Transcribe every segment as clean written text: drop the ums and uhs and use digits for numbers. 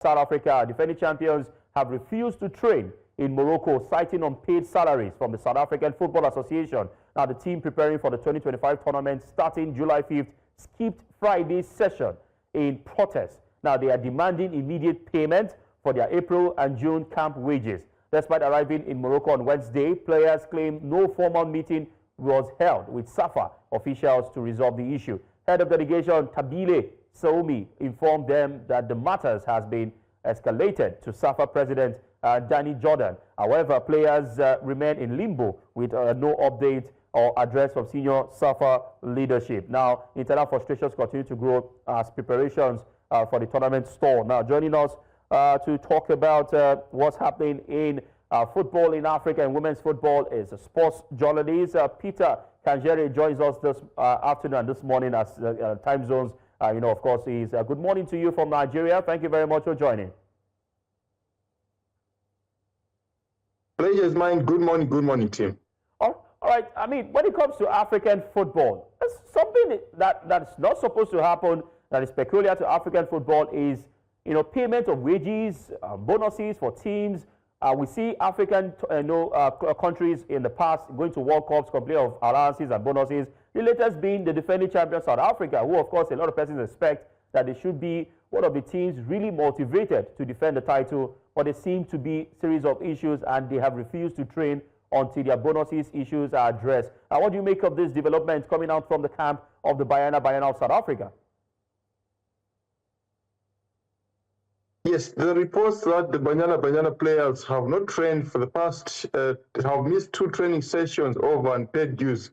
South Africa, defending champions, have refused to train in Morocco, citing unpaid salaries from the South African Football Association. Now, the team preparing for the 2025 tournament starting July 5th skipped Friday's session in protest. Now, they are demanding immediate payment for their April and June camp wages. Despite arriving in Morocco on Wednesday, players claim no formal meeting was held with SAFA officials to resolve the issue. Head of Delegation Thabile Msomi informed them that the matters has been escalated to SAFA President Jordaan. However, players remain in limbo with no update or address from senior SAFA leadership. Now, internal frustrations continue to grow as preparations for the tournament stall. Now, joining us to talk about what's happening in football in Africa and women's football is sports journalist Peter Kanjere. Joins us this afternoon and this morning as time zones. Of course, is good morning to you from Nigeria. Thank you very much for joining. Pleasure is mine. Good morning, team. All right. I mean, when it comes to African football, something that's not supposed to happen, that is peculiar to African football, is payment of wages, bonuses for teams. We see African countries in the past going to World Cups complete of allowances and bonuses. The latest being the defending champion South Africa, who of course a lot of persons expect that they should be one of the teams really motivated to defend the title, but there seem to be a series of issues and they have refused to train until their bonuses issues are addressed. Now, what do you make of this development coming out from the camp of the Banyana Banyana of South Africa? Yes, the reports that the Banyana Banyana players have not trained for the past, have missed 2 training sessions over unpaid dues,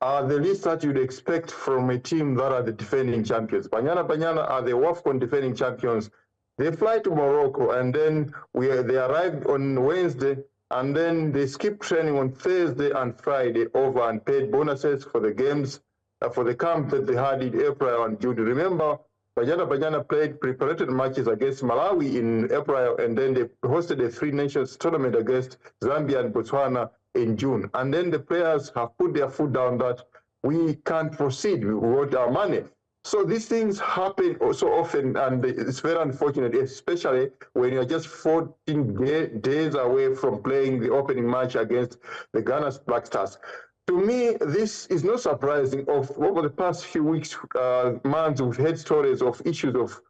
are the least that you'd expect from a team that are the defending champions. Banyana Banyana are the WAFCON defending champions. They fly to Morocco and then they arrive on Wednesday and then they skip training on Thursday and Friday over unpaid bonuses for the games, for the camp that they had in April and June. Remember, Banyana Banyana played preparatory matches against Malawi in April, and then they hosted a 3 nations tournament against Zambia and Botswana in June. And then the players have put their foot down that we can't proceed, we want our money. So these things happen so often, and it's very unfortunate, especially when you're just 14 days away from playing the opening match against the Ghana's Black Stars. To me, this is not surprising. Over the past few weeks, months, we've heard stories of issues of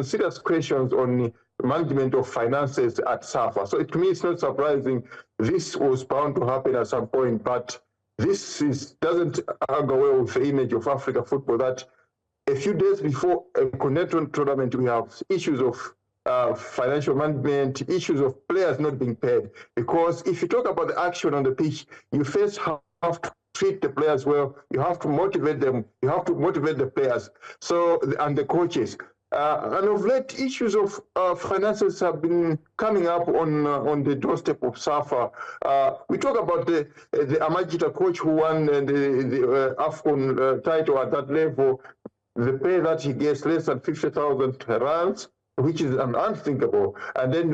serious questions on the management of finances at SAFA. So to me, it's not surprising. This was bound to happen at some point, but this doesn't hang away with the image of Africa football that a few days before a continental tournament, we have issues of financial management, issues of players not being paid. Because if you talk about the action on the pitch, you first have to treat the players well, you have to motivate them, you have to motivate the players, and the coaches. And of late, issues of finances have been coming up on the doorstep of SAFA. We talk about the Amajita coach who won the AFCON title at that level. The pay that he gets less than 50,000 rands, which is unthinkable. And then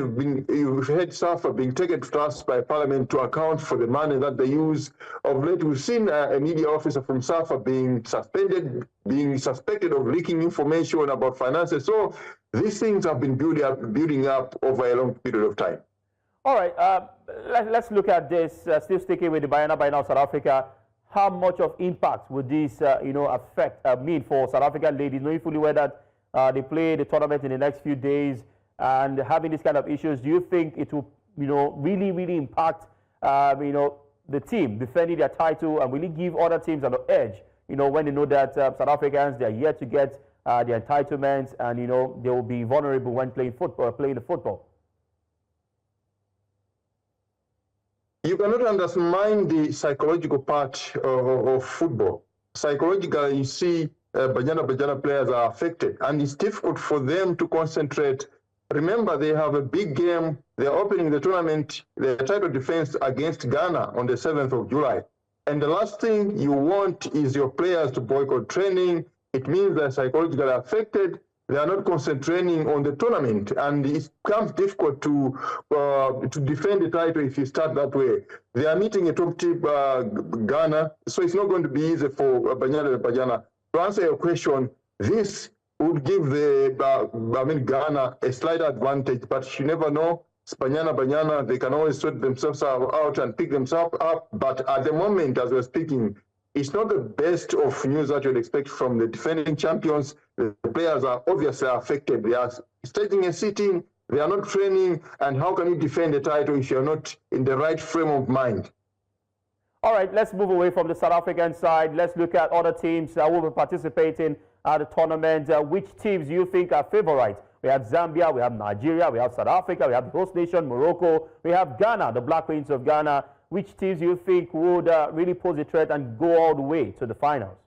you've had SAFA being taken to task by Parliament to account for the money that they use. Of late, we've seen a media officer from SAFA being suspected of leaking information about finances. So these things have been building up over a long period of time. All right, let's look at this. Still sticking with the Banyana Banyana of South Africa. How much of impact would this, mean for South African ladies, knowing fully well that they play the tournament in the next few days and having these kind of issues? Do you think it will, really, really impact, the team defending their title and really give other teams an edge, when they know that South Africans, they are yet to get their entitlements and, they will be vulnerable when playing the football? You cannot undermine the psychological part of football. Psychologically, you see Banyana players are affected, and it's difficult for them to concentrate. Remember, they have a big game. They're opening the tournament, the title defense against Ghana on the 7th of July. And the last thing you want is your players to boycott training. It means they're psychologically affected. They are not concentrating on the tournament, and it becomes difficult to defend the title if you start that way. They are meeting a top team, Ghana, so it's not going to be easy for Banyana Banyana. To answer your question, this would give Ghana a slight advantage, but you never know. It's Banyana Banyana, they can always sort themselves out and pick themselves up. But at the moment, as we're speaking, it's not the best of news that you'd expect from the defending champions. The players are obviously affected. They are starting a sitting, they are not training, and how can you defend the title if you're not in the right frame of mind? All right, let's move away from the South African side. Let's look at other teams that will be participating at the tournament. Which teams do you think are favorites? We have Zambia, we have Nigeria, we have South Africa, we have the host nation, Morocco, we have Ghana, the Black Queens of Ghana. Which teams do you think would really pose a threat and go all the way to the finals?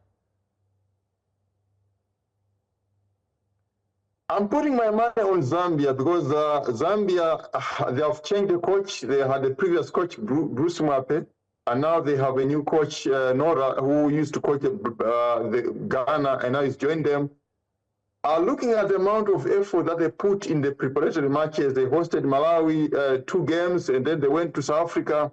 I'm putting my money on Zambia because Zambia, they have changed the coach. They had the previous coach, Bruce Mwape, and now they have a new coach, Nora, who used to coach the Ghana, and now he's joined them. Looking at the amount of effort that they put in the preparatory matches, they hosted Malawi 2 games, and then they went to South Africa.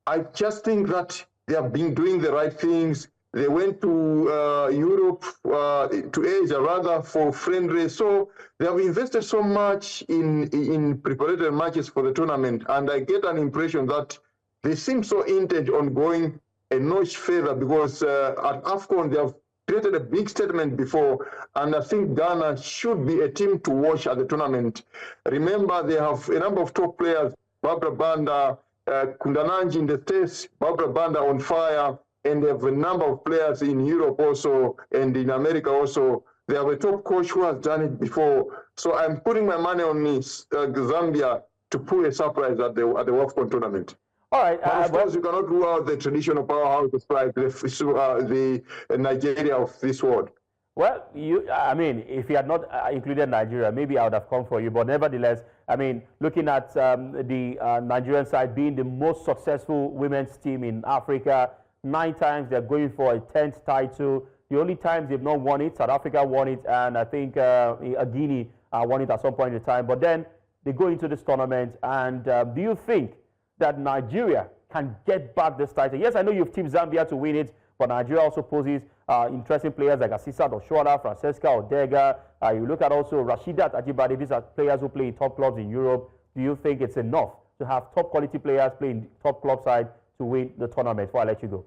I just think that they have been doing the right things. They went to Europe, to Asia rather, for friendly. So they have invested so much in preparatory matches for the tournament, and I get an impression that they seem so intent on going a notch further because at AFCON they have created a big statement before, and I think Ghana should be a team to watch at the tournament. Remember, they have a number of top players, Barbara Banda, Kundananji in the States, Barbara Banda on fire, and they have a number of players in Europe also, and in America also. They have a top coach who has done it before. So I'm putting my money on this, Zambia to pull a surprise at the WAFCON tournament. All right. But of course, you cannot rule out the traditional powerhouses like the Nigeria of this world. Well, I mean, if you had not included Nigeria, maybe I would have come for you. But nevertheless, I mean, looking at the Nigerian side being the most successful women's team in Africa, 9 times they're going for a 10th title. The only times they've not won it, South Africa won it, and I think Guinea won it at some point in time. But then they go into this tournament, and do you think that Nigeria can get back this title? Yes, I know you've tipped Zambia to win it, but Nigeria also poses interesting players like Asisat Oshoala, Francesca Odega. You look at also Rashidat Ajibade. These are players who play in top clubs in Europe. Do you think it's enough to have top quality players playing top club side to win the tournament? Before I let you go.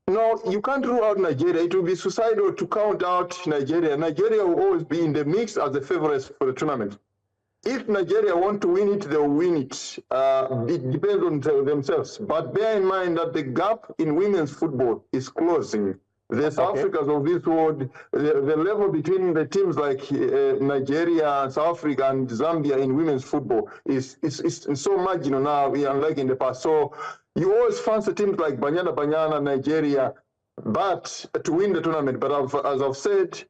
No, you can't rule out Nigeria. It will be suicidal to count out Nigeria. Nigeria will always be in the mix as the favorites for the tournament. If Nigeria want to win it, they'll win it. It depends on themselves. But bear in mind that the gap in women's football is closing. The South Africas of this world, the level between the teams like Nigeria, South Africa, and Zambia in women's football is so marginal now, unlike in the past. So you always fancy teams like Banyana Banyana, Nigeria, but to win the tournament. But as I've said,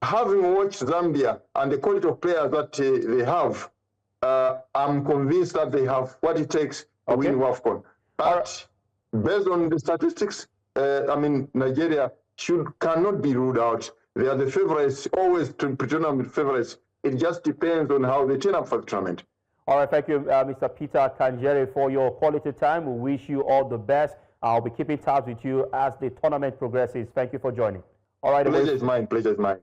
having watched Zambia and the quality of players that they have, I'm convinced that they have what it takes to win WAFCON. But based on the statistics, I mean, Nigeria cannot be ruled out. They are the favorites, always tournament favorites. It just depends on how they turn up for the tournament. All right, thank you, Mr. Peter Kanjere, for your quality time. We wish you all the best. I'll be keeping tabs with you as the tournament progresses. Thank you for joining. All right. Pleasure is mine. Pleasure is mine.